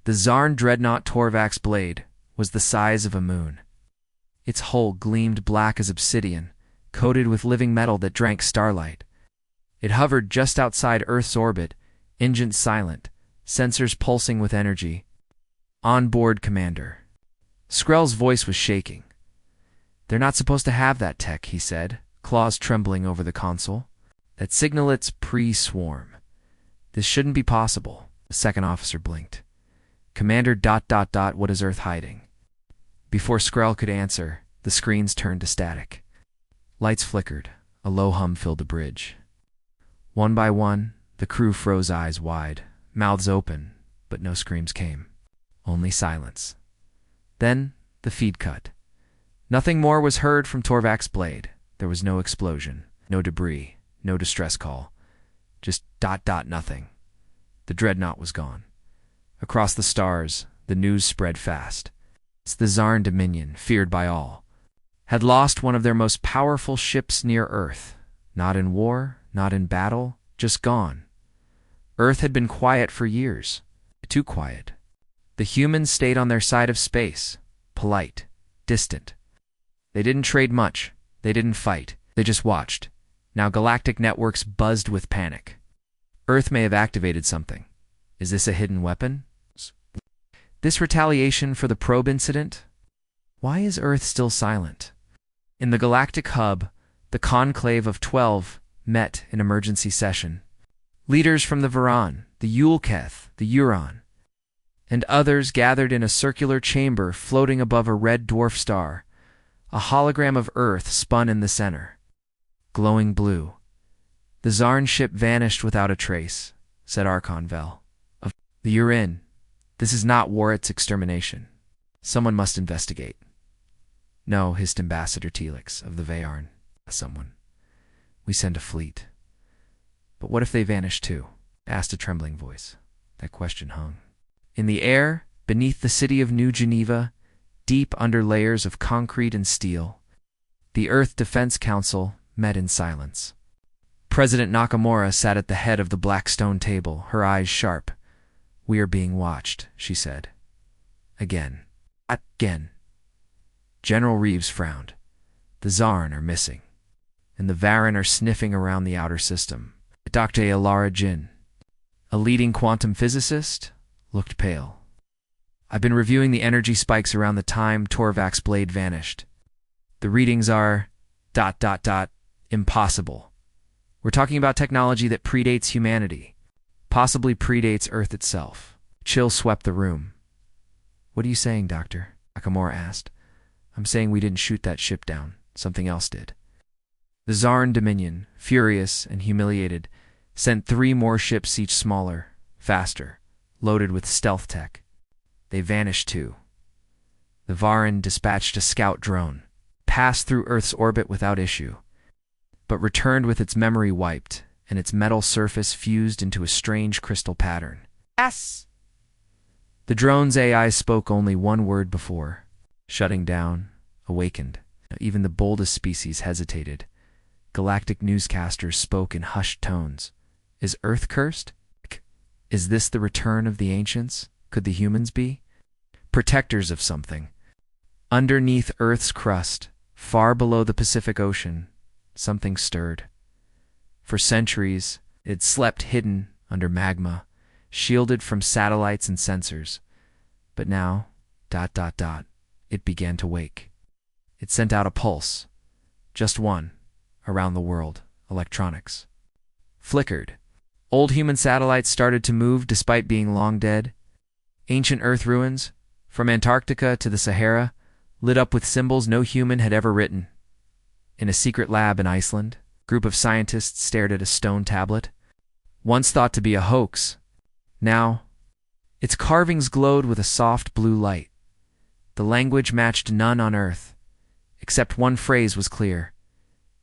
The Zarn dreadnought Torvak's blade was the size of a moon. Its hull gleamed black as obsidian, coated with living metal that drank starlight. It hovered just outside Earth's orbit, engines silent, sensors pulsing with energy. On board, Commander. Skrell's voice was shaking. "They're not supposed to have that tech," he said, claws trembling over the console. "That signal—it's pre-swarm. This shouldn't be possible." The second officer blinked. "Commander ... what is Earth hiding?" Before Skrell could answer, the screens turned to static. Lights flickered. A low hum filled the bridge. One by one, the crew froze, eyes wide, mouths open, but no screams came. Only silence. Then the feed cut. Nothing more was heard from Torvak's blade. There was no explosion, no debris, no distress call. Just ... nothing. The dreadnought was gone. Across the stars, the news spread fast. The Zarn Dominion, feared by all, had lost one of their most powerful ships near Earth. Not in war, not in battle, just gone. Earth had been quiet for years. Too quiet. The humans stayed on their side of space, polite, distant. They didn't trade much. They didn't fight. They just watched. Now galactic networks buzzed with panic. Earth may have activated something. Is this a hidden weapon? This retaliation for the probe incident? Why is Earth still silent? In the galactic hub, the conclave of 12 met in emergency session. Leaders from the Varan, the Yulketh, the Euron, and others gathered in a circular chamber floating above a red dwarf star. A hologram of Earth spun in the center. Glowing blue. "The Zarn ship vanished without a trace," said Archon Vel. "You're in. This is not war, it's extermination. Someone must investigate." "No," hissed Ambassador Telix of the Vaarn. "Someone. We send a fleet." "But what if they vanish too?" asked a trembling voice. That question hung. In the air, beneath the city of New Geneva, deep under layers of concrete and steel, the Earth Defense Council met in silence. President Nakamura sat at the head of the black stone table, her eyes sharp. "We are being watched," she said. Again. Again. General Reeves frowned. "The Zarn are missing, and the Varan are sniffing around the outer system." Dr. Alara Jin, a leading quantum physicist, looked pale. "I've been reviewing the energy spikes around the time Torvak's blade vanished. The readings are ... impossible. We're talking about technology that predates humanity, possibly predates Earth itself." Chill swept the room. "What are you saying, Doctor?" Nakamura asked. "I'm saying we didn't shoot that ship down. Something else did." The Zarn Dominion, furious and humiliated, sent 3 more ships, each smaller, faster, loaded with stealth tech. They vanished too. The Varan dispatched a scout drone, passed through Earth's orbit without issue, but returned with its memory wiped and its metal surface fused into a strange crystal pattern. "S!" The drone's AI spoke only one word before. Shutting down, awakened. Even the boldest species hesitated. Galactic newscasters spoke in hushed tones. "Is Earth cursed? Is this the return of the ancients? Could the humans be? Protectors of something." Underneath Earth's crust, far below the Pacific Ocean, something stirred. For centuries, it slept hidden under magma, shielded from satellites and sensors. But now, ... it began to wake. It sent out a pulse. Just one. Around the world, electronics flickered. Old human satellites started to move despite being long dead. Ancient Earth ruins, from Antarctica to the Sahara, lit up with symbols no human had ever written. In a secret lab in Iceland, a group of scientists stared at a stone tablet. Once thought to be a hoax, now its carvings glowed with a soft blue light. The language matched none on Earth, except one phrase was clear.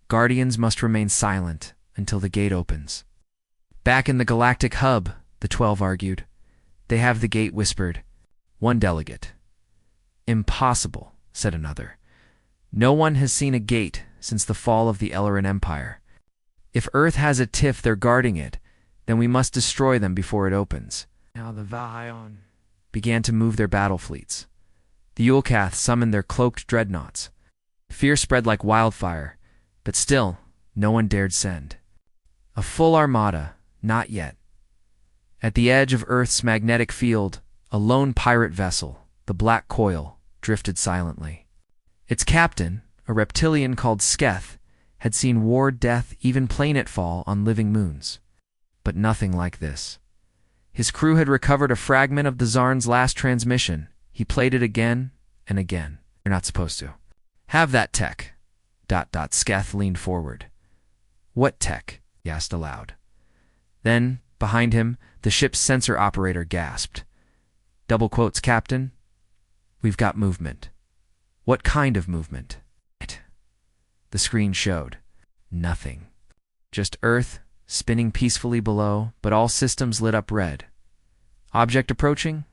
"Guardians must remain silent until the gate opens." "Back in the galactic hub," the 12 argued. "They have the gate whispered." One delegate. "Impossible," said another. "No one has seen a gate since the fall of the Ellerin Empire. If Earth has a tiff they're guarding it, then we must destroy them before it opens." Now the Varan. began to move their battle fleets. The Yulcath summoned their cloaked dreadnoughts. Fear spread like wildfire, but still, no one dared send a full armada, not yet. At the edge of Earth's magnetic field, a lone pirate vessel, the Black Coil, drifted silently. Its captain, a reptilian called Sketh, had seen war, death, even planetfall on living moons. But nothing like this. His crew had recovered a fragment of the Zarn's last transmission. He played it again and again. You're not supposed to. Have that tech. Sketh leaned forward. What tech? He asked aloud. Then, behind him, the ship's sensor operator gasped. Double quotes, Captain. We've got movement. What kind of movement? The screen showed. Nothing. Just Earth, spinning peacefully below, but all systems lit up red. Object approaching?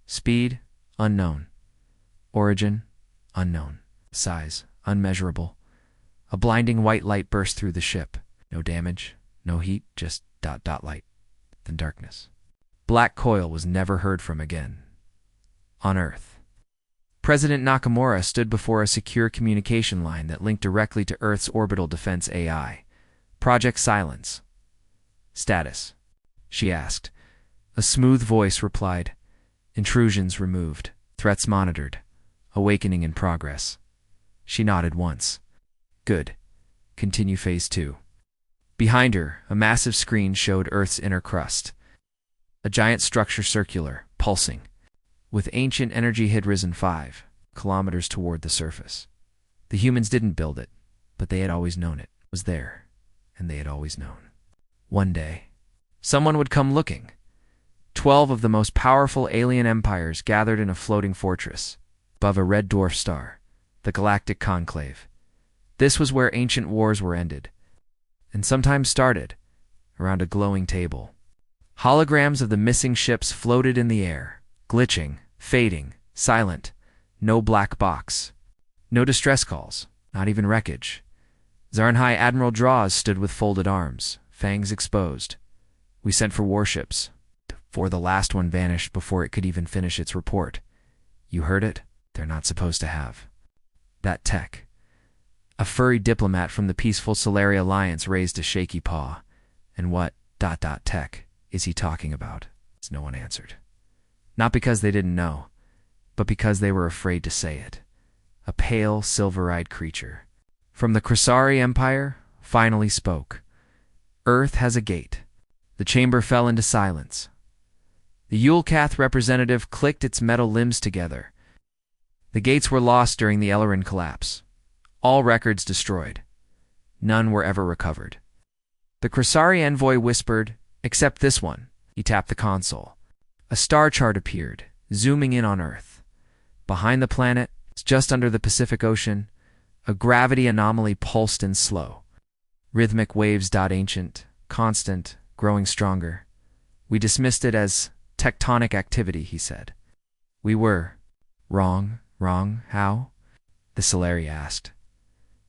Speed? Unknown. Origin? Unknown. Size? Unmeasurable. A blinding white light burst through the ship. No damage, no heat, just light. Then darkness. Black Coil was never heard from again. On Earth. President Nakamura stood before a secure communication line that linked directly to Earth's orbital defense AI. Project Silence. Status? She asked. A smooth voice replied. Intrusions removed. Threats monitored. Awakening in progress. She nodded once. Good. Continue Phase 2. Behind her, a massive screen showed Earth's inner crust. A giant structure circular, pulsing, with ancient energy had risen 5 kilometers toward the surface. The humans didn't build it, but they had always known it was there, and they had always known. One day, someone would come looking. 12 of the most powerful alien empires gathered in a floating fortress, above a red dwarf star, the Galactic Conclave. This was where ancient wars were ended, and sometimes started, around a glowing table. Holograms of the missing ships floated in the air, glitching, fading, silent. No black box. No distress calls, not even wreckage. Zarn High Admiral Draws stood with folded arms, fangs exposed. We sent for warships, for the last one vanished before it could even finish its report. You heard it? They're not supposed to have that tech. A furry diplomat from the peaceful Solari Alliance raised a shaky paw. And what tech is he talking about? As no one answered. Not because they didn't know, but because they were afraid to say it. A pale, silver-eyed creature from the Krasari Empire finally spoke. Earth has a gate. The chamber fell into silence. The Yulcath representative clicked its metal limbs together. The gates were lost during the Ellerin collapse. All records destroyed. None were ever recovered. The Krasari envoy whispered, except this one. He tapped the console. A star chart appeared, zooming in on Earth. Behind the planet, just under the Pacific Ocean, a gravity anomaly pulsed and slow. Rhythmic waves. Ancient, constant, growing stronger. We dismissed it as tectonic activity, he said. We were. Wrong, how? The Solari asked.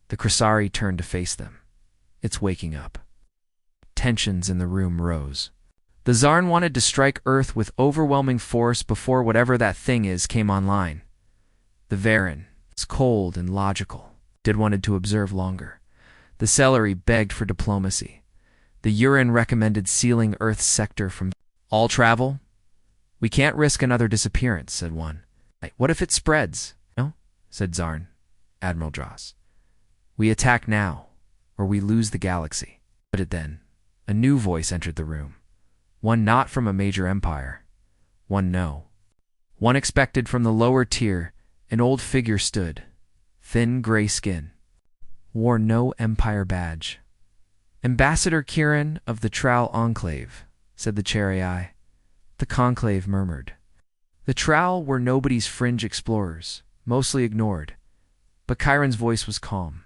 The Krasari turned to face them. It's waking up. Tensions in the room rose. The Zarn wanted to strike Earth with overwhelming force before whatever that thing is came online. The Varen, it's cold and logical, wanted to observe longer. The Celery begged for diplomacy. The Urin recommended sealing Earth's sector from all travel. We can't risk another disappearance, said one. What if it spreads? No, said Zarn, Admiral Dross. We attack now, or we lose the galaxy. But then, a new voice entered the room. One not from a major empire. One expected from the lower tier. An old figure stood, thin gray skin. Wore no empire badge. Ambassador Kieran of the Trau Enclave, said the Cherry Eye. The conclave murmured. The Trau were nobody's fringe explorers, mostly ignored. But Chiron's voice was calm.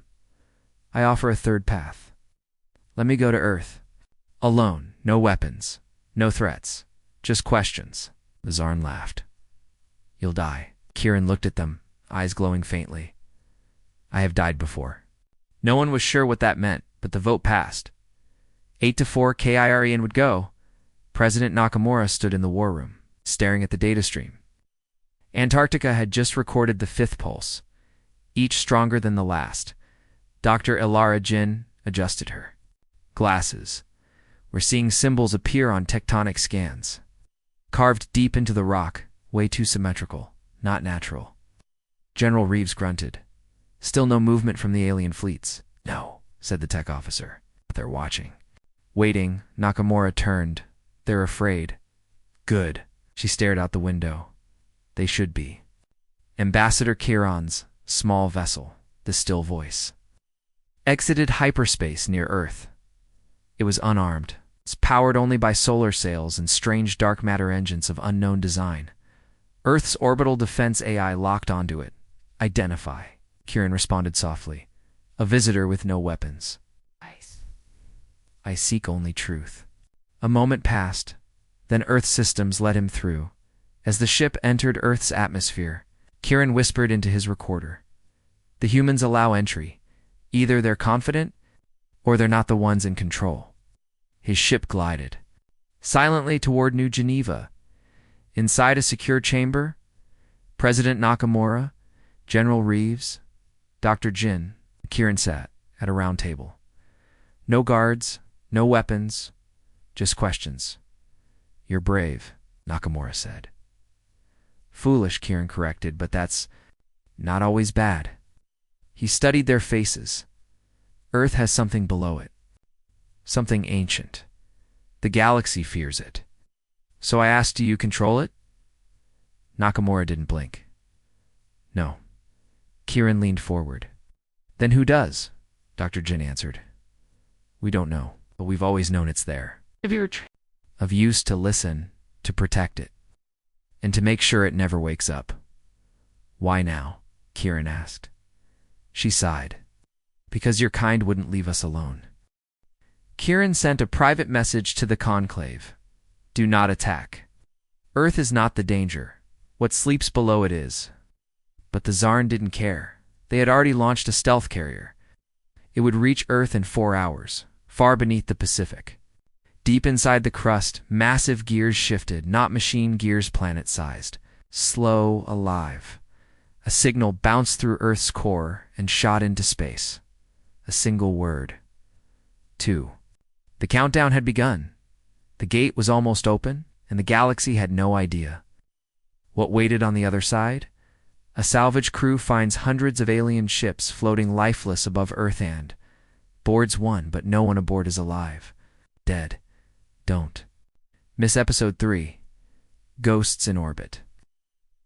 I offer a third path. Let me go to Earth. Alone, no weapons, no threats, just questions. The Zarn laughed. You'll die. Kieran looked at them, eyes glowing faintly. I have died before. No one was sure what that meant, but the vote passed. 8-4 Kiren would go. President Nakamura stood in the war room. staring at the data stream. Antarctica had just recorded the fifth pulse, each stronger than the last. Dr. Ilara Jin adjusted her glasses. We're seeing symbols appear on tectonic scans. Carved deep into the rock, way too symmetrical, not natural. General Reeves grunted. Still no movement from the alien fleets. No, said the tech officer. They're watching. Waiting, Nakamura turned. They're afraid. Good. She stared out the window. They should be. Ambassador Chiron's small vessel, the still voice, exited hyperspace near Earth. It was unarmed. It's powered only by solar sails and strange dark matter engines of unknown design. Earth's orbital defense AI locked onto it. Identify, Chiron responded softly. A visitor with no weapons. I seek only truth. A moment passed. Then Earth systems let him through. As the ship entered Earth's atmosphere, Chiron whispered into his recorder. The humans allow entry. Either they're confident, or they're not the ones in control. His ship glided silently toward New Geneva. Inside a secure chamber, President Nakamura, General Reeves, Dr. Jin, and Chiron sat at a round table. No guards, no weapons, just questions. You're brave, Nakamura said. Foolish, Chiron corrected, but that's not always bad. He studied their faces. Earth has something below it. Something ancient. The galaxy fears it. So I asked, do you control it? Nakamura didn't blink. No. Chiron leaned forward. Then who does? Dr. Jin answered. We don't know, but we've always known it's there. Of use to listen, to protect it, and to make sure it never wakes up. Why now? Chiron asked. She sighed. Because your kind wouldn't leave us alone. Chiron sent a private message to the conclave. Do not attack. Earth is not the danger. What sleeps below it is. But the Zarn didn't care. They had already launched a stealth carrier. It would reach Earth in 4 hours, far beneath the Pacific. Deep inside the crust, massive gears shifted, not machine gears planet-sized. Slow, alive. A signal bounced through Earth's core and shot into space. A single word. 2. The countdown had begun. The gate was almost open, and the galaxy had no idea. What waited on the other side? A salvage crew finds hundreds of alien ships floating lifeless above Earth and boards one, but no one aboard is alive. Dead. Don't miss episode 3. Ghosts in Orbit.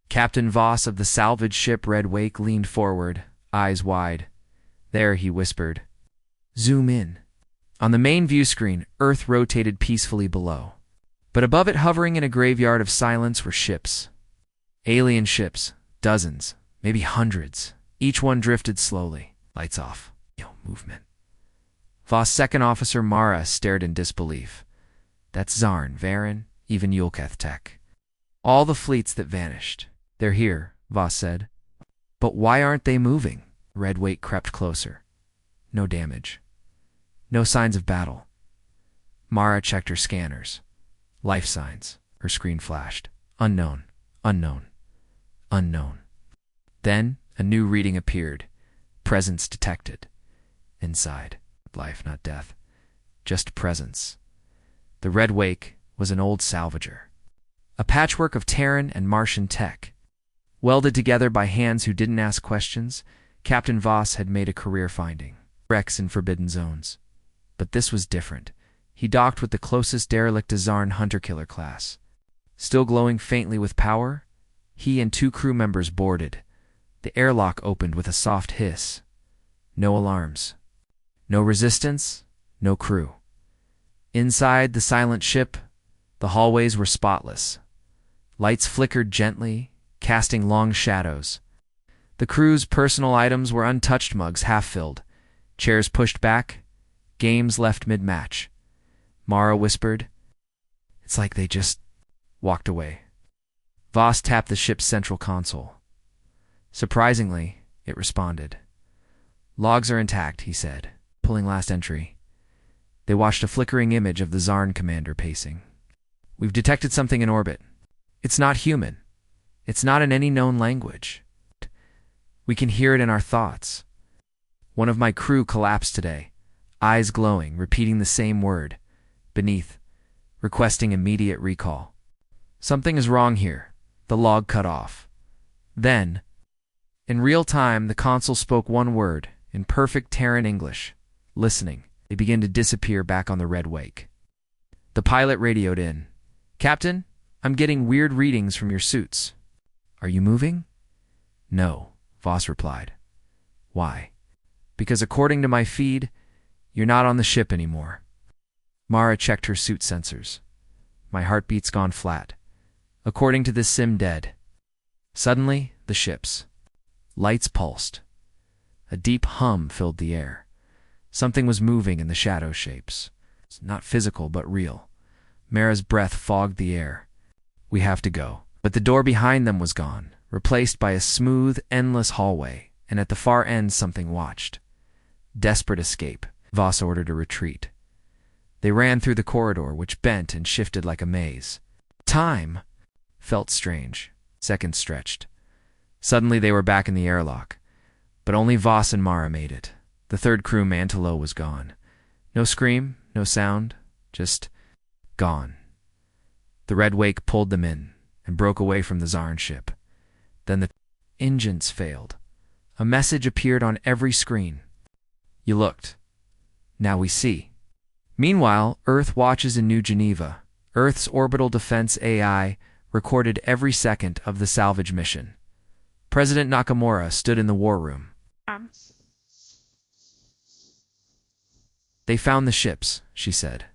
Captain Voss of the salvage ship Red Wake leaned forward, eyes wide. There, he whispered. Zoom in. On the main view screen, Earth rotated peacefully below. But above it, hovering in a graveyard of silence, were ships. Alien ships. Dozens. Maybe hundreds. Each one drifted slowly. Lights off. Movement. Voss' second officer Mara stared in disbelief. That's Zarn, Varen, even Yulketh tech. All the fleets that vanished. They're here, Voss said. But why aren't they moving? Red Wake crept closer. No damage. No signs of battle. Mara checked her scanners. Life signs. Her screen flashed. Unknown. Unknown. Unknown. Then a new reading appeared. Presence detected. Inside. Life, not death. Just presence. The Red Wake was an old salvager. A patchwork of Terran and Martian tech. Welded together by hands who didn't ask questions, Captain Voss had made a career finding wrecks in forbidden zones. But this was different. He docked with the closest derelict to Zarn hunter-killer class. Still glowing faintly with power, he and 2 crew members boarded. The airlock opened with a soft hiss. No alarms. No resistance, no crew. Inside the silent ship, the hallways were spotless. Lights flickered gently, casting long shadows. The crew's personal items were untouched mugs half-filled, chairs pushed back, games left mid-match. Mara whispered, It's like they just walked away. Voss tapped the ship's central console. Surprisingly, it responded. Logs are intact, he said, pulling last entry. They watched a flickering image of the Zarn commander pacing. We've detected something in orbit. It's not human. It's not in any known language. We can hear it in our thoughts. One of my crew collapsed today, eyes glowing, repeating the same word, beneath, requesting immediate recall. Something is wrong here. The log cut off. Then, in real time, the console spoke one word, in perfect Terran English. Listening, they began to disappear back on the red wake. The pilot radioed in. "Captain, I'm getting weird readings from your suits." "Are you moving?" "No," Voss replied. "Why?" "Because according to my feed, you're not on the ship anymore." Mara checked her suit sensors. "My heartbeat's gone flat. According to this sim, dead." Suddenly, the ship's lights pulsed. A deep hum filled the air. Something was moving in the shadow shapes. It's not physical, but real. Mara's breath fogged the air. "We have to go." But the door behind them was gone, replaced by a smooth, endless hallway, and at the far end something watched. Desperate escape. Voss ordered a retreat. They ran through the corridor, which bent and shifted like a maze. Time felt strange. Seconds stretched. Suddenly they were back in the airlock. But only Voss and Mara made it. The third crew, Mantelo, was gone. No scream, no sound, just gone. The red wake pulled them in and broke away from the Zarn ship. Then the engines failed. A message appeared on every screen. "You looked. Now we see." Meanwhile, Earth watches in New Geneva. Earth's orbital defense AI recorded every second of the salvage mission. President Nakamura stood in the war room. "They found the ships," she said.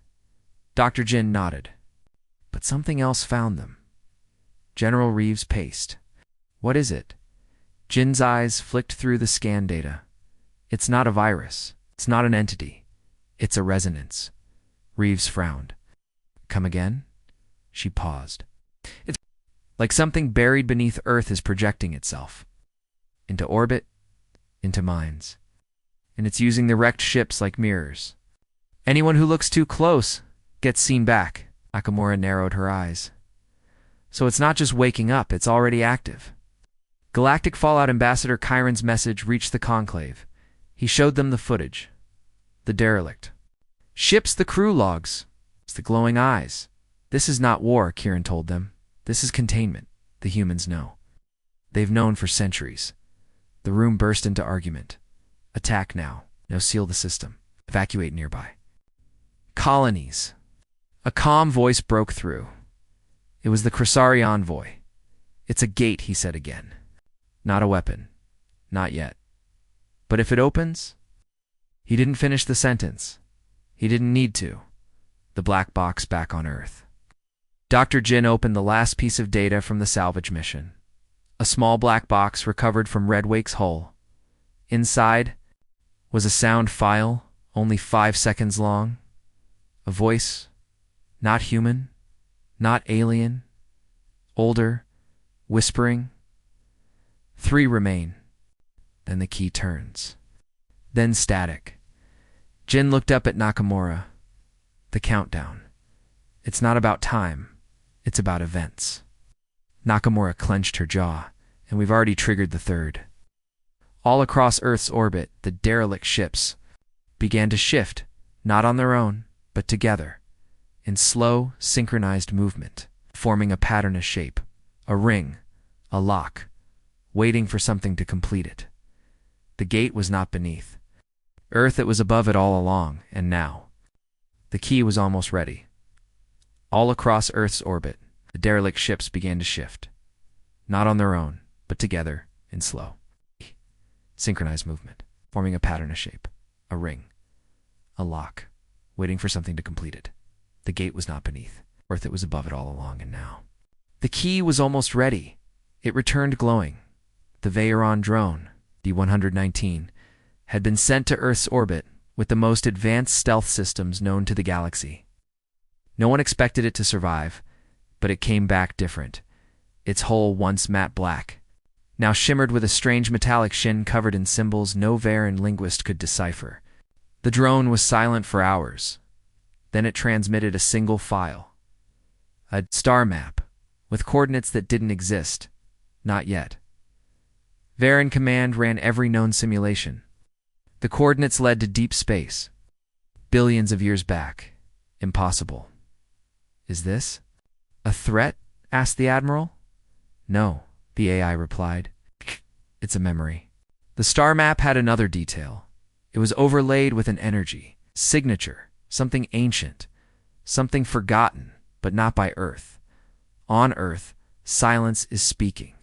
Dr. Jin nodded. "But something else found them." General Reeves paced. "What is it?" Jin's eyes flicked through the scan data. "It's not a virus. It's not an entity. It's a resonance." Reeves frowned. "Come again?" She paused. "It's like something buried beneath Earth is projecting itself. Into orbit, into minds. And it's using the wrecked ships like mirrors. Anyone who looks too close gets seen back." Nakamura narrowed her eyes. "So it's not just waking up, it's already active." Galactic Fallout Ambassador Chiron's message reached the Conclave. He showed them the footage. The derelict ships, the crew logs, it's the glowing eyes. "This is not war," Chiron told them. "This is containment." The humans know. They've known for centuries. The room burst into argument. "Attack now. No, seal the system. Evacuate nearby." "Colonies." A calm voice broke through. It was the Krasari envoy. "It's a gate," he said again. "Not a weapon. Not yet. But if it opens..." He didn't finish the sentence. He didn't need to. The black box back on Earth. Dr. Jin opened the last piece of data from the salvage mission. A small black box recovered from Redwake's hull. Inside was a sound file, only 5 seconds long. A voice, not human, not alien, older, whispering. 3 remain. Then the key turns. Then static. Jin looked up at Nakamura. The countdown. It's not about time. It's about events. Nakamura clenched her jaw, and we've already triggered the third. All across Earth's orbit, the derelict ships began to shift, not on their own, but together, in slow, synchronized movement, forming a pattern, a shape, a ring, a lock, waiting for something to complete it. The gate was not beneath. Earth, it was above it all along, and now. The key was almost ready. All across Earth's orbit, the derelict ships began to shift, not on their own, but together, in slow, synchronized movement, forming a pattern, a shape, a ring, a lock, waiting for something to complete it. The gate was not beneath. Earth, it was above it all along, and now. The key was almost ready. It returned glowing. The Veyron drone, D-119, had been sent to Earth's orbit with the most advanced stealth systems known to the galaxy. No one expected it to survive, but it came back different. Its hull, once matte black, now shimmered with a strange metallic sheen covered in symbols no Veyron linguist could decipher. The drone was silent for hours. Then it transmitted a single file. A star map, with coordinates that didn't exist. Not yet. Varen Command ran every known simulation. The coordinates led to deep space. Billions of years back. Impossible. Is this a threat? Asked the Admiral. No, the AI replied. It's a memory. The star map had another detail. It was overlaid with an energy, signature, something ancient, something forgotten, but not by Earth. On Earth, silence is speaking.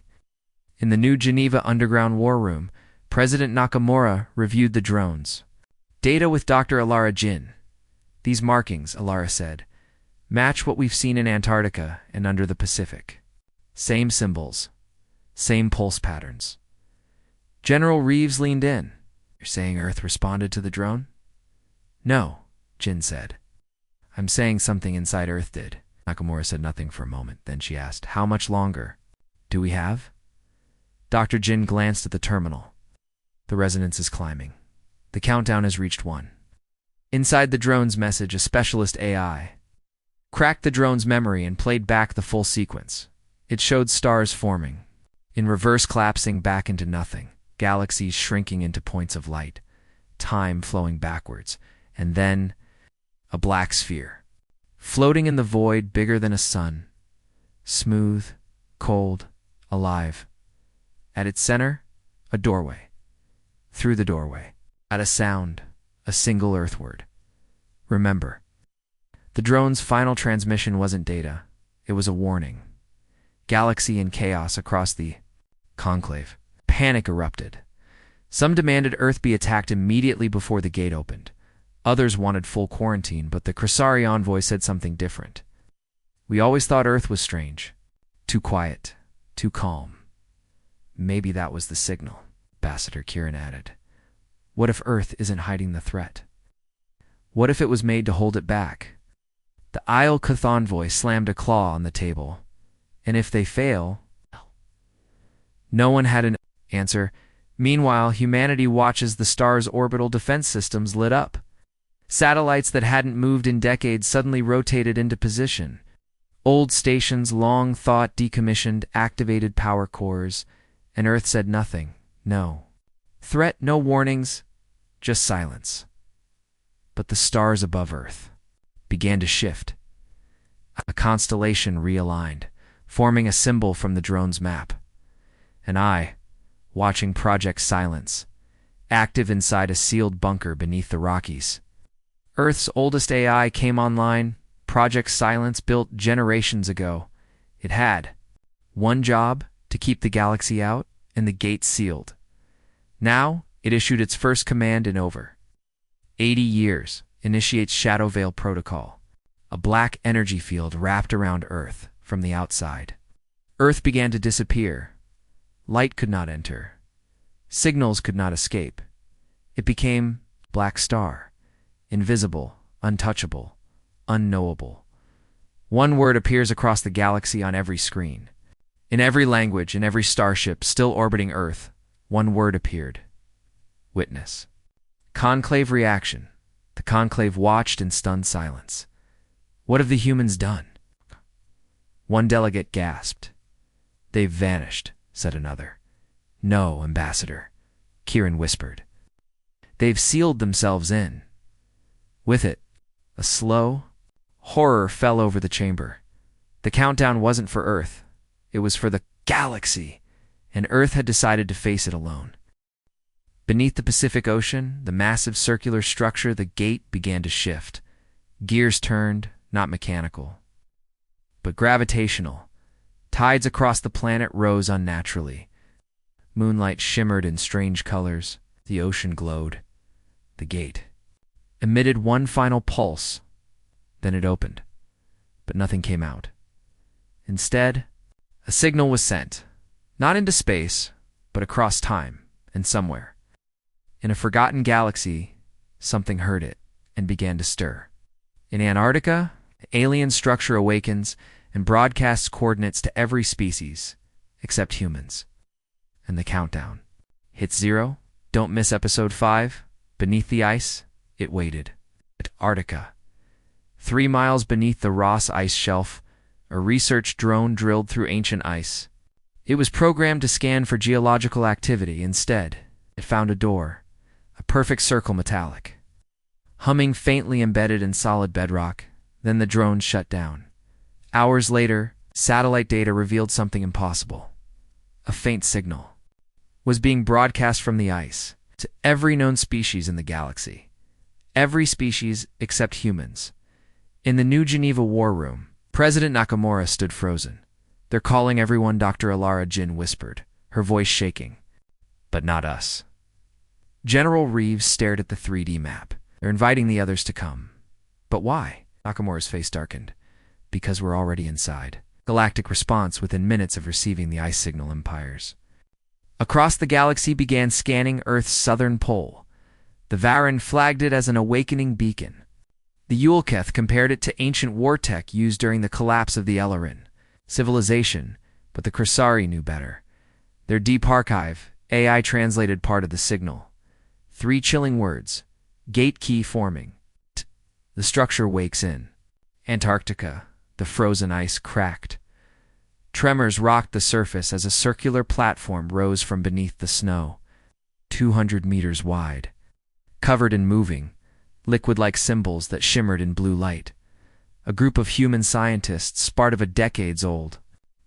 In the New Geneva Underground War Room, President Nakamura reviewed the drones. Data with Dr. Alara Jin. These markings, Alara said, match what we've seen in Antarctica and under the Pacific. Same symbols, same pulse patterns. General Reeves leaned in. You're saying Earth responded to the drone? No, Jin said. I'm saying something inside Earth did. Nakamura said nothing for a moment. Then she asked, how much longer do we have? Dr. Jin glanced at the terminal. The resonance is climbing. The countdown has reached 1. Inside the drone's message, a specialist AI cracked the drone's memory and played back the full sequence. It showed stars forming, in reverse collapsing back into nothing, galaxies shrinking into points of light, time flowing backwards, and then a black sphere, floating in the void bigger than a sun, smooth, cold, alive. At its center, a doorway. Through the doorway, at a sound, a single Earth word. Remember. The drone's final transmission wasn't data. It was a warning. Galaxy in chaos across the conclave. Panic erupted. Some demanded Earth be attacked immediately before the gate opened. Others wanted full quarantine, but the Krasari envoy said something different. We always thought Earth was strange. Too quiet. Too calm. Maybe that was the signal, Ambassador Kieran added. What if Earth isn't hiding the threat? What if it was made to hold it back? The Isle Kuth envoy slammed a claw on the table. And if they fail? No one had an answer. Meanwhile, humanity watches the star's orbital defense systems lit up. Satellites that hadn't moved in decades suddenly rotated into position. Old stations, long thought decommissioned, activated power cores, and Earth said nothing. No threat, no warnings, just silence. But the stars above Earth began to shift. A constellation realigned, forming a symbol from the drone's map. And I, watching Project Silence, active inside a sealed bunker beneath the Rockies. Earth's oldest AI came online. Project Silence, built generations ago. It had one job: to keep the galaxy out and the gates sealed. Now, it issued its first command in over 80 years, initiates Shadow Veil Protocol, a black energy field wrapped around Earth from the outside. Earth began to disappear. Light could not enter. Signals could not escape. It became black star, invisible, untouchable, unknowable. One word appears across the galaxy on every screen. In every language, in every starship still orbiting Earth, one word appeared. Witness. Conclave reaction. The conclave watched in stunned silence. What have the humans done? One delegate gasped. They've vanished, said another. No, Ambassador, Kieran whispered. They've sealed themselves in. With it, a slow horror fell over the chamber. The countdown wasn't for Earth. It was for the galaxy, and Earth had decided to face it alone. Beneath the Pacific Ocean, the massive circular structure, the gate began to shift. Gears turned, not mechanical, but gravitational. Tides across the planet rose unnaturally. Moonlight shimmered in strange colors. The ocean glowed. The gate emitted one final pulse. Then it opened, but nothing came out. Instead, a signal was sent, not into space, but across time and somewhere. In a forgotten galaxy, something heard it and began to stir. In Antarctica, the alien structure awakens and broadcasts coordinates to every species, except humans. And the countdown hits 0. Don't miss episode 5. Beneath the ice, it waited. Antarctica. 3 miles beneath the Ross ice shelf, A research drone drilled through ancient ice. It was programmed to scan for geological activity. Instead, it found a door, a perfect circle metallic, humming faintly embedded in solid bedrock. Then the drone shut down. Hours later, satellite data revealed something impossible. A faint signal was being broadcast from the ice to every known species in the galaxy. Every species except humans. In the New Geneva War Room, President Nakamura stood frozen. "They're calling everyone," Dr. Alara Jin whispered, her voice shaking. "But not us." General Reeves stared at the 3D map. "They're inviting the others to come." "But why?" Nakamura's face darkened. "Because we're already inside." Galactic response within minutes of receiving the ice signal empires. Across the galaxy began scanning Earth's southern pole. The Varan flagged it as an awakening beacon. The Yulketh compared it to ancient war tech used during the collapse of the Ellerin civilization, but the Krasari knew better. Their deep archive, AI translated part of the signal. 3 chilling words. Gate key forming. The structure wakes in. Antarctica, the frozen ice cracked. Tremors rocked the surface as a circular platform rose from beneath the snow, 200 meters wide, covered in moving, liquid-like symbols that shimmered in blue light. A group of human scientists, part of a decades-old,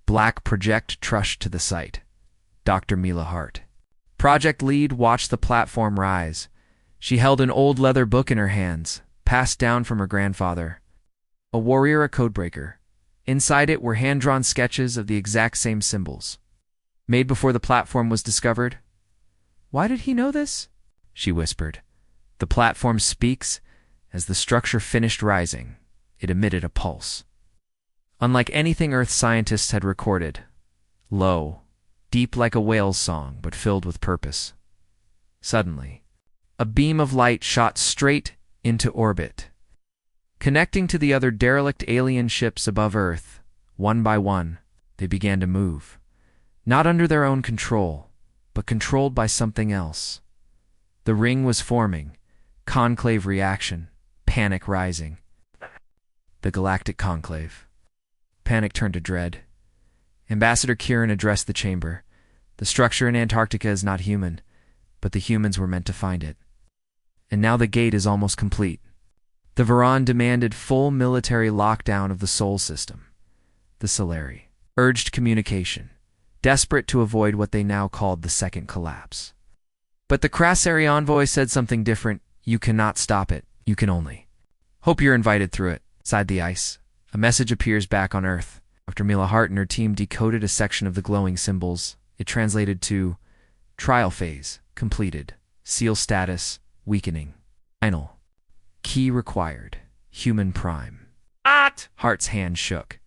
black project trushed to the site. Dr. Mila Hart, project lead, watched the platform rise. She held an old leather book in her hands, passed down from her grandfather. A warrior, codebreaker. Inside it were hand-drawn sketches of the exact same symbols, made before the platform was discovered. "Why did he know this?" she whispered. "The platform speaks." As the structure finished rising, it emitted a pulse, unlike anything Earth scientists had recorded. Low, deep like a whale's song, but filled with purpose. Suddenly, a beam of light shot straight into orbit, connecting to the other derelict alien ships above Earth. One by one, they began to move, not under their own control, but controlled by something else. The ring was forming, conclave reaction, panic rising. The Galactic Conclave. Panic turned to dread. Ambassador Kieran addressed the chamber. "The structure in Antarctica is not human, but the humans were meant to find it. And now the gate is almost complete." The Varan demanded full military lockdown of the Sol system. The Solari urged communication, desperate to avoid what they now called the second collapse. But the Krasari envoy said something different. "You cannot stop it. You can only hope you're invited through it." Inside the ice, a message appears back on Earth. Dr. Mila Hart and her team decoded a section of the glowing symbols. It translated to trial phase completed, seal status weakening, final. Key required. Human Prime. Hart's hand shook.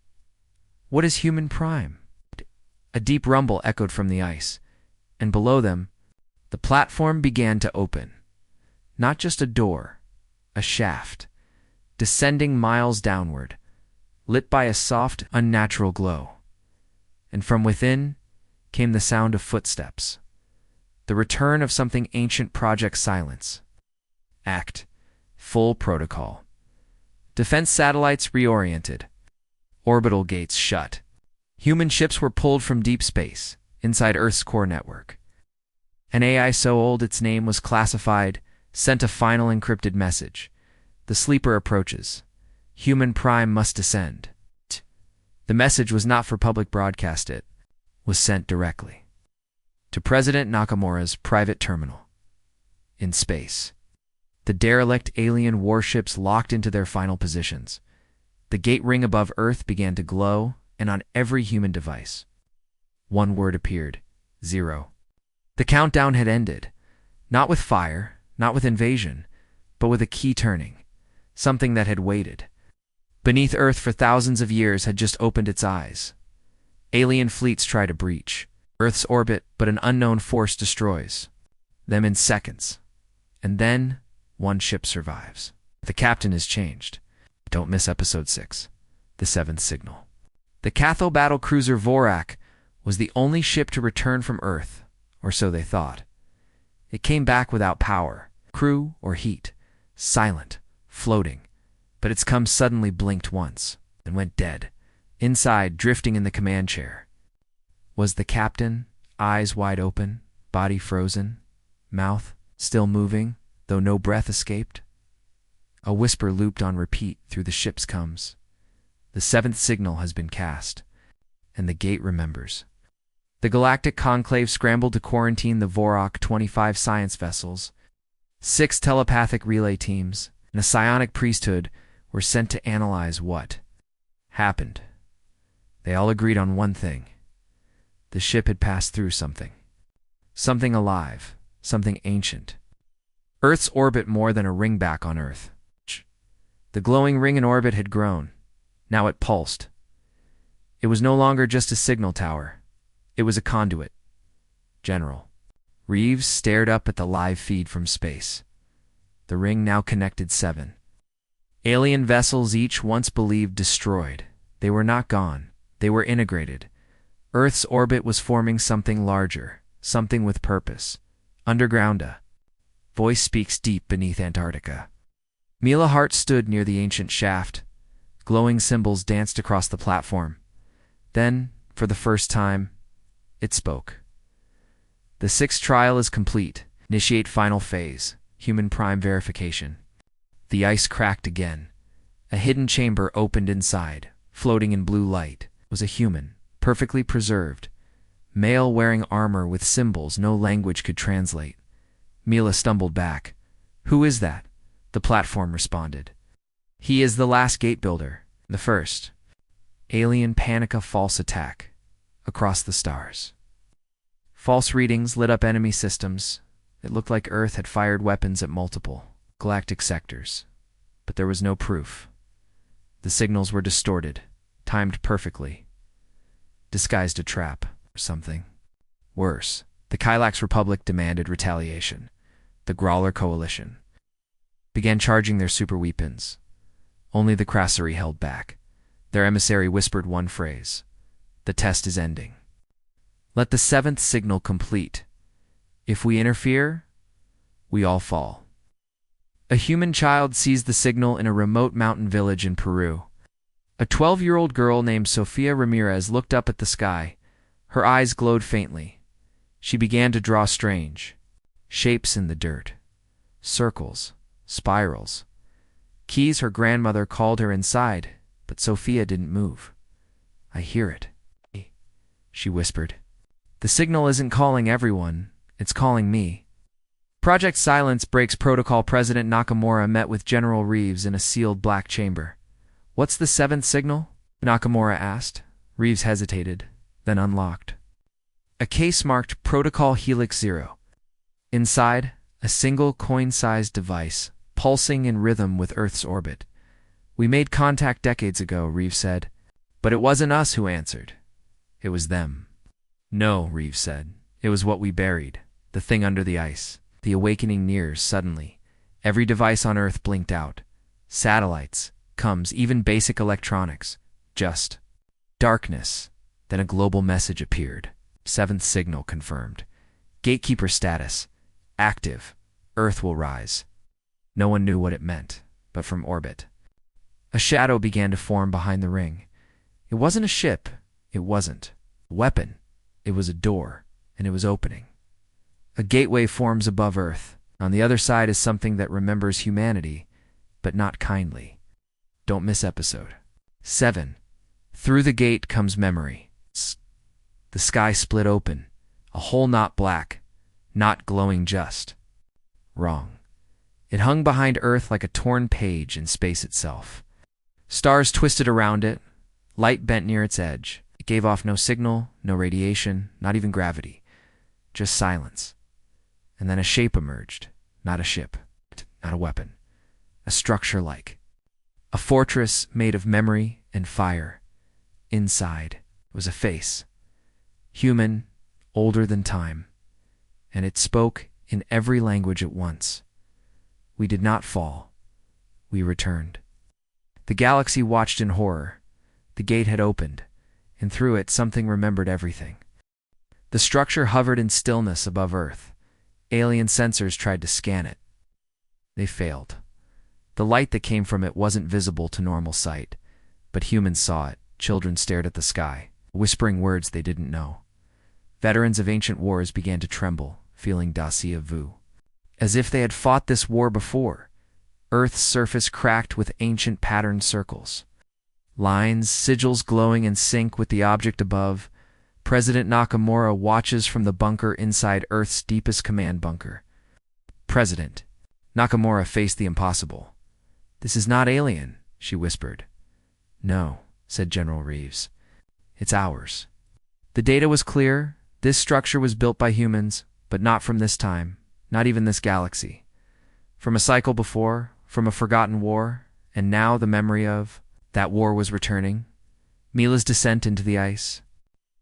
"What is Human Prime?" A deep rumble echoed from the ice, and below them, the platform began to open. Not just a door, a shaft, descending miles downward, lit by a soft, unnatural glow. And from within came the sound of footsteps, the return of something ancient. Project Silence. Act. Full protocol. Defense satellites reoriented. Orbital gates shut. Human ships were pulled from deep space, inside Earth's core network. An AI so old its name was classified sent a final encrypted message. "The sleeper approaches. Human Prime must descend." The message was not for public broadcast. It was sent directly to President Nakamura's private terminal in space. The derelict alien warships locked into their final positions. The gate ring above Earth began to glow, and on every human device, one word appeared: 0. The countdown had ended, not with fire, not with invasion, but with a key turning. Something that had waited beneath Earth for thousands of years had just opened its eyes. Alien fleets try to breach Earth's orbit, but an unknown force destroys them in seconds. And then one ship survives. The captain is changed. Don't miss episode 6, The Seventh Signal. The Catho battle cruiser Vorak was the only ship to return from Earth, or so they thought. It came back without power, crew, or heat, silent, floating, but its come suddenly blinked once, and went dead, Inside, drifting in the command chair, was the captain, eyes wide open, body frozen, mouth still moving, though no breath escaped. A whisper looped on repeat through the ship's comms. The seventh signal has been cast, and the gate remembers. The Galactic Conclave scrambled to quarantine the Vorok 25 science vessels. 6 telepathic relay teams and a psionic priesthood were sent to analyze what happened. They all agreed on one thing. The ship had passed through something. Something alive, something ancient. Earth's orbit more than a ringback on Earth. The glowing ring in orbit had grown. Now it pulsed. It was no longer just a signal tower. It was a conduit. General Reeves stared up at the live feed from space. The ring now connected 7 alien vessels, each once believed destroyed. They were not gone. They were integrated. Earth's orbit was forming something larger, something with purpose. Underground, a voice speaks deep beneath Antarctica. Mila Hart stood near the ancient shaft. Glowing symbols danced across the platform. Then, for the first time, it spoke. The 6th trial is complete. Initiate final phase. Human prime verification. The ice cracked again. A hidden chamber opened inside. Floating in blue light was a human, perfectly preserved. Male wearing armor with symbols no language could translate. Mila stumbled back. "Who is that?" The platform responded. "He is the last gate builder. The first." Alien Panica false attack. Across the stars. False readings lit up enemy systems. It looked like Earth had fired weapons at multiple galactic sectors. But there was no proof. The signals were distorted, timed perfectly. Disguised a trap or something. Worse, the Kylax Republic demanded retaliation. The Grawler Coalition began charging their super weapons. Only the Krassari held back. Their emissary whispered one phrase. "The test is ending. Let the 7th signal complete. If we interfere, we all fall." A human child sees the signal in a remote mountain village in Peru. A 12-year-old girl named Sofia Ramirez looked up at the sky. Her eyes glowed faintly. She began to draw strange shapes in the dirt. Circles, spirals. Keys her grandmother called her inside, but Sophia didn't move. "I hear it," she whispered. "The signal isn't calling everyone, it's calling me." Project Silence Breaks Protocol President Nakamura met with General Reeves in a sealed black chamber. "What's the 7th signal?" Nakamura asked. Reeves hesitated, then unlocked a case marked Protocol Helix 0. Inside, a single coin-sized device, pulsing in rhythm with Earth's orbit. "We made contact decades ago," Reeves said. "But it wasn't us who answered. It was them." "No," Reeves said. "It was what we buried. The thing under the ice." The awakening nears suddenly. Every device on Earth blinked out. Satellites, comms, even basic electronics. Just darkness. Then a global message appeared. 7th signal confirmed. Gatekeeper status. Active. Earth will rise. No one knew what it meant, but from orbit, a shadow began to form behind the ring. It wasn't a ship. It wasn't a weapon. It was a door, and it was opening. A gateway forms above Earth. On the other side is something that remembers humanity, but not kindly. Don't miss episode 7. Through the gate comes memory. The sky split open. A hole not black, not glowing, just wrong. It hung behind Earth like a torn page in space itself. Stars twisted around it. Light bent near its edge. It gave off no signal, no radiation, not even gravity. Just silence. And then a shape emerged. Not a ship, not a weapon. A structure like a fortress made of memory and fire. Inside was a face. Human, older than time. And it spoke in every language at once. We did not fall. We returned. The galaxy watched in horror. The gate had opened, and through it something remembered everything. The structure hovered in stillness above Earth. Alien sensors tried to scan it. They failed. The light that came from it wasn't visible to normal sight, but humans saw it. Children stared at the sky, whispering words they didn't know. Veterans of ancient wars began to tremble, feeling déjà vu. As if they had fought this war before, Earth's surface cracked with ancient patterned circles. Lines, sigils glowing in sync with the object above. President Nakamura watches from the bunker inside Earth's deepest command bunker. President. Nakamura faced the impossible. "This is not alien," she whispered. "No," said General Reeves. "It's ours." The data was clear. This structure was built by humans, but not from this time, not even this galaxy. From a cycle before, from a forgotten war, and now the memory of that war was returning. Mila's descent into the ice.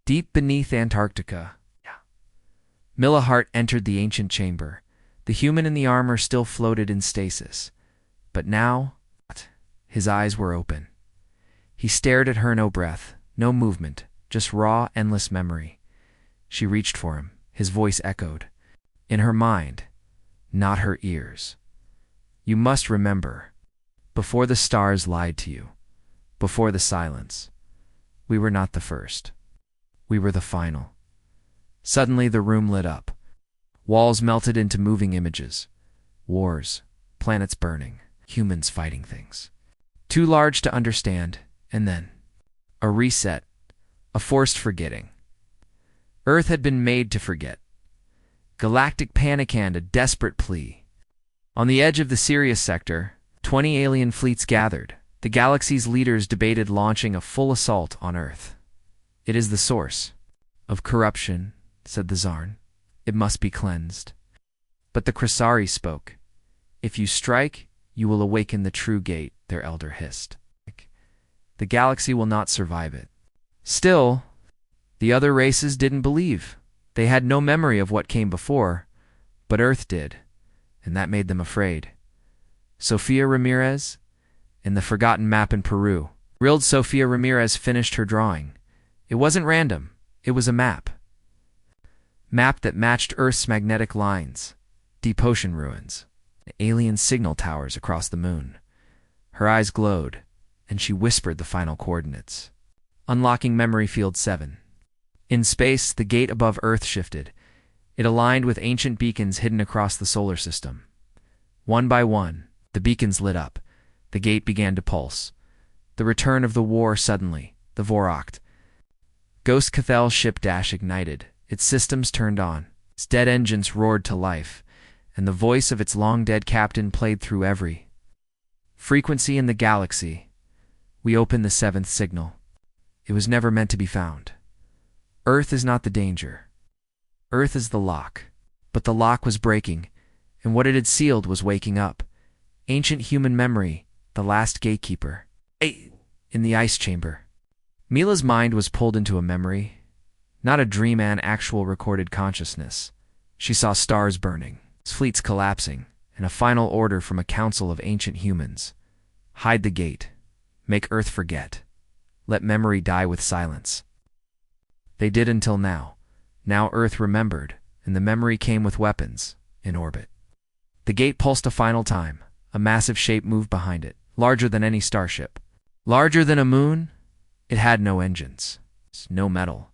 Deep beneath Antarctica. Mila Hart entered the ancient chamber. The human in the armor still floated in stasis. But now, his eyes were open. He stared at her, no breath, no movement, just raw, endless memory. She reached for him. His voice echoed. In her mind, not her ears. "You must remember, before the stars lied to you, before the silence, we were not the first. We were the final." Suddenly the room lit up. Walls melted into moving images. Wars, planets burning, humans fighting things. Too large to understand, and then a reset, a forced forgetting. Earth had been made to forget. Galactic panic and a desperate plea. On the edge of the Sirius sector, 20 alien fleets gathered. The galaxy's leaders debated launching a full assault on Earth. "It is the source of corruption," said the Zarn. "It must be cleansed." But the Krasari spoke. "If you strike, you will awaken the true gate," their elder hissed. "The galaxy will not survive it." Still, the other races didn't believe. They had no memory of what came before, but Earth did, and that made them afraid. Sofia Ramirez, in the forgotten map in Peru. Real Sofia Ramirez finished her drawing. It wasn't random. It was a map. Map that matched Earth's magnetic lines, deep ocean ruins, alien signal towers across the moon. Her eyes glowed, and she whispered the final coordinates. Unlocking Memory Field 7. In space, the gate above Earth shifted. It aligned with ancient beacons hidden across the solar system. One by one, the beacons lit up. The gate began to pulse. The return of the war suddenly, the Voracht. Ghost Cathal's ship Dash ignited. Its systems turned on. Its dead engines roared to life, and the voice of its long-dead captain played through every frequency in the galaxy. We opened the seventh signal. It was never meant to be found. Earth is not the danger. Earth is the lock. But the lock was breaking, and what it had sealed was waking up. Ancient human memory, the last gatekeeper. In the ice chamber. Mila's mind was pulled into a memory, not a dream, an actual recorded consciousness. She saw stars burning, fleets collapsing, and a final order from a council of ancient humans. Hide the gate. Make Earth forget. Let memory die with silence. They did until now. Now Earth remembered, and the memory came with weapons, in orbit. The gate pulsed a final time. A massive shape moved behind it, larger than any starship. Larger than a moon? It had no engines, no metal.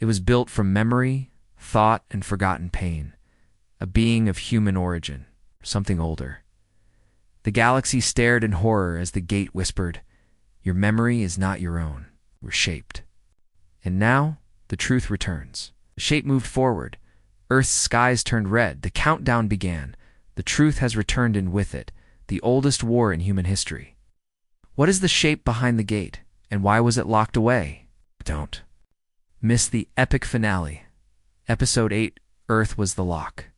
It was built from memory, thought, and forgotten pain. A being of human origin, something older. The galaxy stared in horror as the gate whispered, "Your memory is not your own. We're shaped." And now, the truth returns. The shape moved forward. Earth's skies turned red. The countdown began. The truth has returned, and with it, the oldest war in human history. What is the shape behind the gate, and why was it locked away? Don't miss the epic finale. Episode 8, Earth was the lock.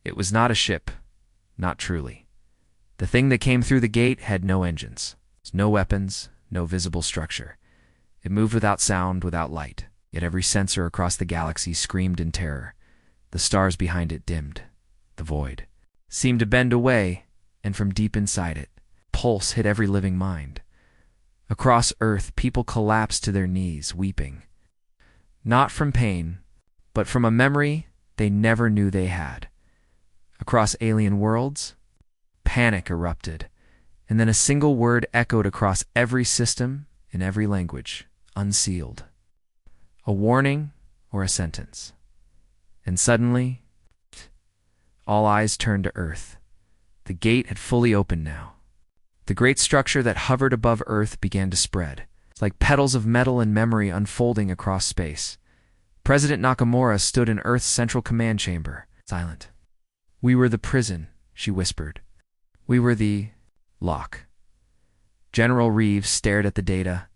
It was not a ship, not truly. The thing that came through the gate had no engines, no weapons, no visible structure. It moved without sound, without light, yet every sensor across the galaxy screamed in terror. The stars behind it dimmed. The void seemed to bend away, and from deep inside it, pulse hit every living mind. Across Earth, people collapsed to their knees, weeping. Not from pain, but from a memory they never knew they had. Across alien worlds, panic erupted, and then a single word echoed across every system in every language. unsealed. A warning or a sentence. And suddenly, all eyes turned to Earth. The gate had fully opened now. The great structure that hovered above Earth began to spread, like petals of metal and memory unfolding across space. President Nakamura stood in Earth's central command chamber, silent. "We were the prison," she whispered. "We were the lock." General Reeves stared at the data.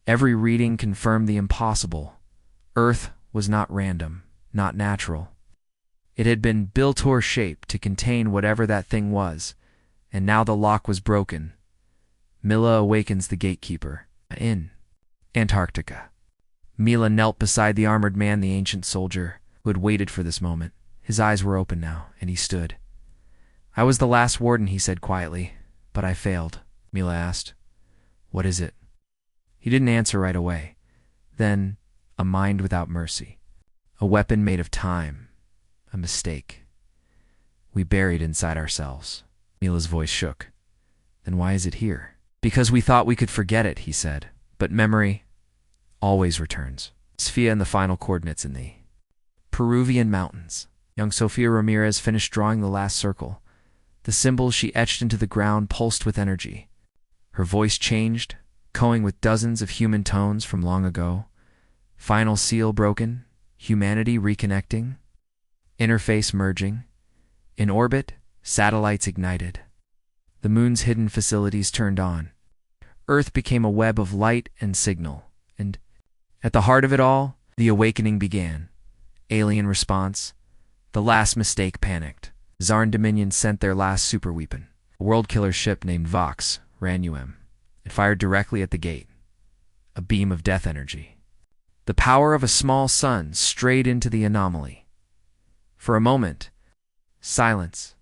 Every reading confirmed the impossible. Earth was not random, not natural. It had been built or shaped to contain whatever that thing was, and now the lock was broken. Mila awakens the gatekeeper. In Antarctica. Mila knelt beside the armored man, the ancient soldier, who had waited for this moment. His eyes were open now, and he stood. "I was the last warden," he said quietly, "but I failed." Mila asked, "What is it?" He didn't answer right away. Then, a mind without mercy. A weapon made of time. A mistake. "We buried inside ourselves." Mila's voice shook. "Then why is it here?" "Because we thought we could forget it," he said. "But memory always returns." Sofia and the final coordinates in the Peruvian mountains. Young Sofia Ramirez finished drawing the last circle. The symbols she etched into the ground pulsed with energy. Her voice changed, echoing with dozens of human tones from long ago. Final seal broken, humanity reconnecting, interface merging. In orbit, satellites ignited. The moon's hidden facilities turned on. Earth became a web of light and signal, and at the heart of it all, the awakening began. Alien response. The last mistake panicked. Zarn Dominion sent their last superweapon. A world-killer ship named Vox ran UM. It fired directly at the gate. A beam of death energy. The power of a small sun strayed into the anomaly. For a moment, silence.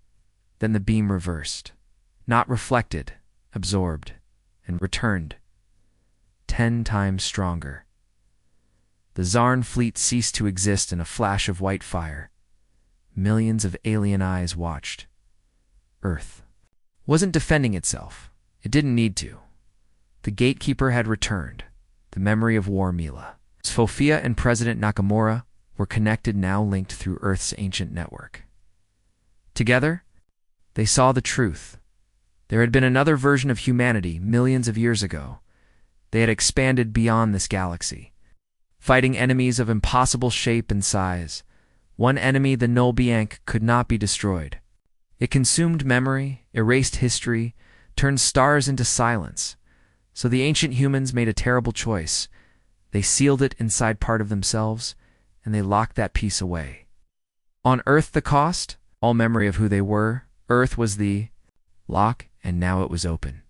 Then the beam reversed. Not reflected, absorbed, and returned. 10 times stronger. The Zarn fleet ceased to exist in a flash of white fire. Millions of alien eyes watched. Earth wasn't defending itself. It didn't need to. The gatekeeper had returned. The memory of war. Mila, Sofia, and President Nakamura were connected, now linked through Earth's ancient network. Together, they saw the truth. There had been another version of humanity millions of years ago. They had expanded beyond this galaxy, fighting enemies of impossible shape and size. One enemy, the Null Bianc, could not be destroyed. It consumed memory, erased history, turned stars into silence. So the ancient humans made a terrible choice. They sealed it inside part of themselves, and they locked that piece away. On Earth, the cost? All memory of who they were. Earth was the lock, and now it was open.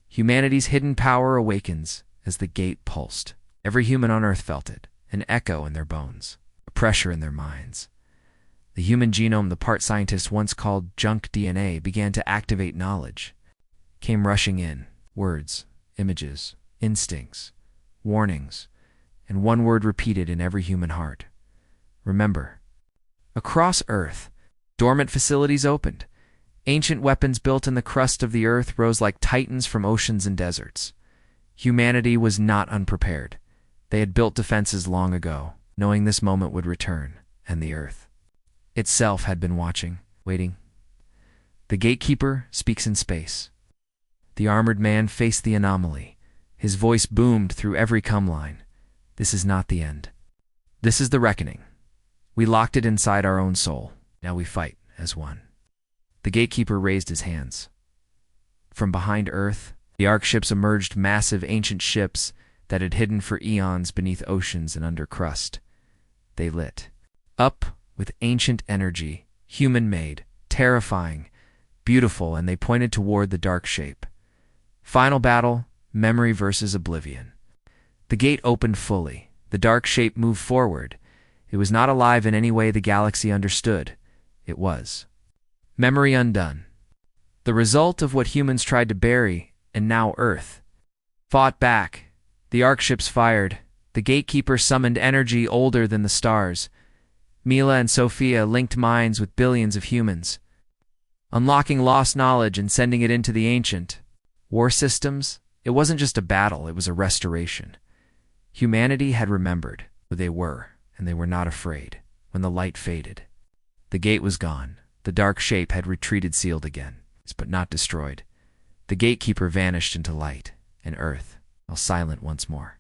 Humanity's hidden power awakens as the gate pulsed. Every human on Earth felt it, an echo in their bones, a pressure in their minds. The human genome, the part scientists once called junk DNA, began to activate knowledge. Came rushing in, words, images, instincts, warnings, and one word repeated in every human heart: remember. Across Earth, dormant facilities opened. Ancient weapons built in the crust of the Earth rose like titans from oceans and deserts. Humanity was not unprepared. They had built defenses long ago, knowing this moment would return, and the Earth itself had been watching, waiting. The gatekeeper speaks in space. The armored man faced the anomaly. His voice boomed through every come line. This is not the end. This is the reckoning. We locked it inside our own soul. Now we fight as one. The gatekeeper raised his hands. From behind Earth, the Ark ships emerged, massive ancient ships that had hidden for eons beneath oceans and under crust. They lit up with ancient energy, human-made, terrifying, beautiful, and they pointed toward the dark shape. Final battle, memory versus oblivion. The gate opened fully. The dark shape moved forward. It was not alive in any way the galaxy understood. It was memory undone. The result of what humans tried to bury, and now Earth fought back. The Ark ships fired. The gatekeeper summoned energy older than the stars. Mila and Sofia linked minds with billions of humans, unlocking lost knowledge and sending it into the ancient war systems. It wasn't just a battle, it was a restoration. Humanity had remembered who they were, and they were not afraid. When the light faded, the gate was gone. The dark shape had retreated, sealed again, but not destroyed. The gatekeeper vanished into light, and Earth fell silent once more.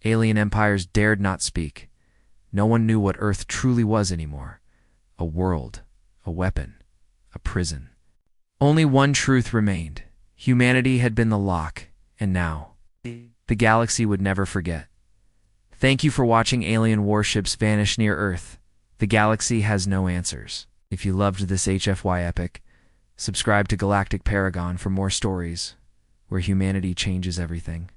Alien empires dared not speak. No one knew what Earth truly was anymore. A world, a weapon, a prison. Only one truth remained. Humanity had been the lock, and now the galaxy would never forget. Thank you for watching Alien Warships Vanish near Earth. The galaxy has no answers. If you loved this HFY epic, subscribe to Galactic Paragon for more stories where humanity changes everything.